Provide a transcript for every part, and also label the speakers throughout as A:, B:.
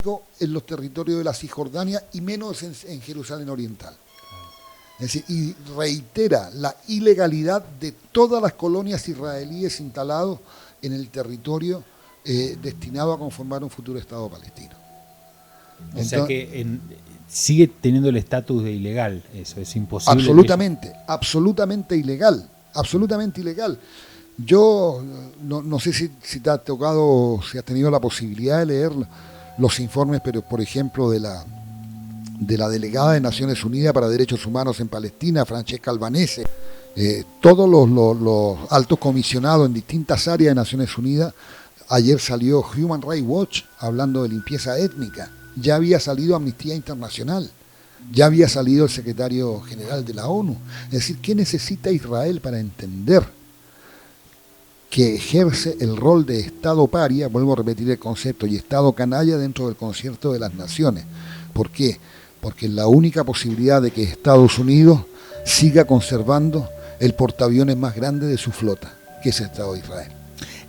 A: en los territorios de la Cisjordania y menos en Jerusalén Oriental. Es decir, y reitera la ilegalidad de todas las colonias israelíes instaladas en el territorio destinado a conformar un futuro Estado palestino.
B: O sea que sigue teniendo el estatus de ilegal, eso es imposible.
A: Absolutamente ilegal, absolutamente ilegal. Yo no sé si te ha tocado, si has tenido la posibilidad de leer los informes, pero por ejemplo de la delegada de Naciones Unidas para Derechos Humanos en Palestina, Francesca Albanese, todos los altos comisionados en distintas áreas de Naciones Unidas. Ayer salió Human Rights Watch hablando de limpieza étnica, ya había salido Amnistía Internacional, ya había salido el secretario general de la ONU. Es decir, ¿qué necesita Israel para entender que ejerce el rol de Estado paria, vuelvo a repetir el concepto, y Estado canalla dentro del concierto de las naciones? ¿Por qué? Porque es la única posibilidad de que Estados Unidos siga conservando el portaaviones más grande de su flota, que es el Estado de Israel.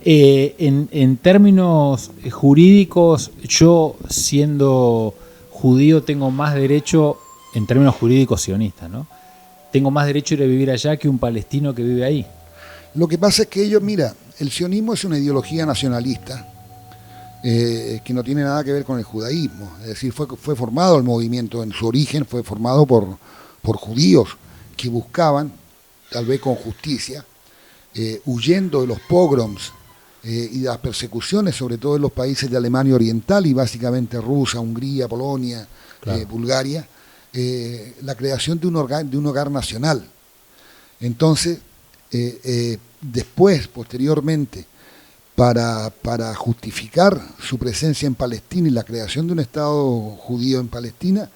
B: En términos jurídicos, yo siendo judío tengo más derecho, en términos jurídicos sionistas, ¿no? Tengo más derecho a ir a vivir allá que un palestino que vive ahí.
A: Lo que pasa es que ellos, mira, el sionismo es una ideología nacionalista que no tiene nada que ver con el judaísmo. Es decir, fue formado el movimiento, en su origen fue formado por judíos que buscaban, tal vez con justicia, huyendo de los pogroms y de las persecuciones, sobre todo en los países de Alemania Oriental y básicamente Rusia, Hungría, Polonia, claro, Bulgaria, la creación de un hogar nacional. Entonces, después, posteriormente, para justificar su presencia en Palestina y la creación de un Estado judío en Palestina,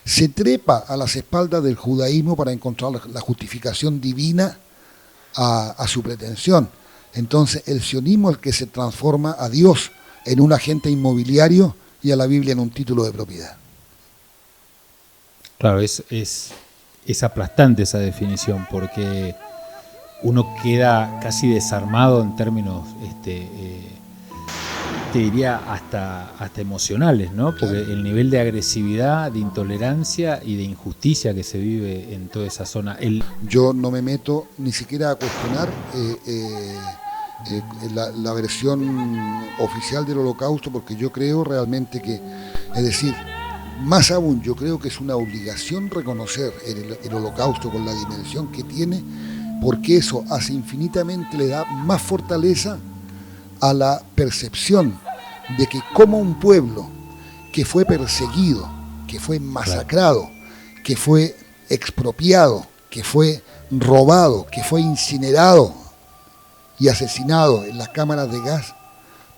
A: se trepa a las espaldas del judaísmo para encontrar la justificación divina a su pretensión. Entonces, el sionismo es el que se transforma a Dios en un agente inmobiliario y a la Biblia en un título de propiedad.
B: Claro, es aplastante esa definición, porque uno queda casi desarmado en términos, te diría hasta emocionales, ¿no? Porque claro, el nivel de agresividad, de intolerancia y de injusticia que se vive en toda esa zona.
A: Yo no me meto ni siquiera a cuestionar la versión oficial del Holocausto, porque yo creo realmente que, es decir, más aún, yo creo que es una obligación reconocer el Holocausto con la dimensión que tiene, porque eso hace infinitamente, le da más fortaleza a la percepción de que como un pueblo que fue perseguido, que fue masacrado, que fue expropiado, que fue robado, que fue incinerado y asesinado en las cámaras de gas,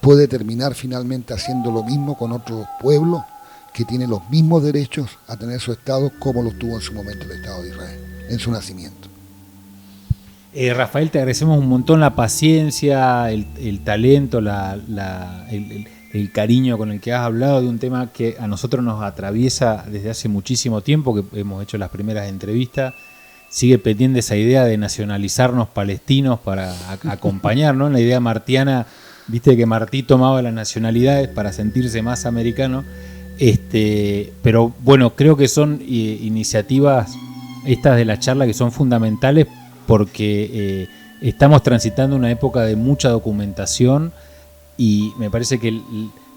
A: puede terminar finalmente haciendo lo mismo con otro pueblo que tiene los mismos derechos a tener su Estado como los tuvo en su momento el Estado de Israel, en su nacimiento.
B: Rafael, te agradecemos un montón la paciencia, el talento, el cariño con el que has hablado de un tema que a nosotros nos atraviesa desde hace muchísimo tiempo, que hemos hecho las primeras entrevistas. Sigue pendiente esa idea de nacionalizarnos palestinos para acompañar, ¿no? En la idea martiana, viste que Martí tomaba las nacionalidades para sentirse más americano. Pero bueno, creo que son iniciativas estas de la charla que son fundamentales, porque estamos transitando una época de mucha documentación y me parece que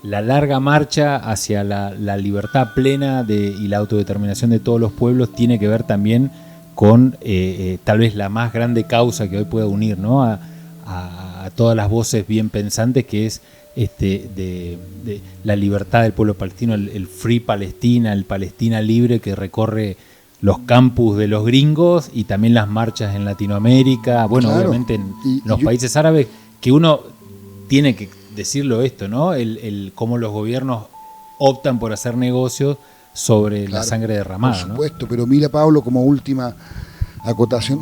B: la larga marcha hacia la libertad plena y la autodeterminación de todos los pueblos tiene que ver también con tal vez la más grande causa que hoy pueda unir, ¿no? a todas las voces bien pensantes, que es de la libertad del pueblo palestino, el Free Palestina, el Palestina libre, que recorre los campus de los gringos y también las marchas en Latinoamérica, bueno, claro, obviamente en los países árabes, que uno tiene que decirlo esto, ¿no? Cómo los gobiernos optan por hacer negocios sobre, claro, la sangre derramada.
A: Por supuesto, ¿no? Pero mira, Pablo, como última acotación,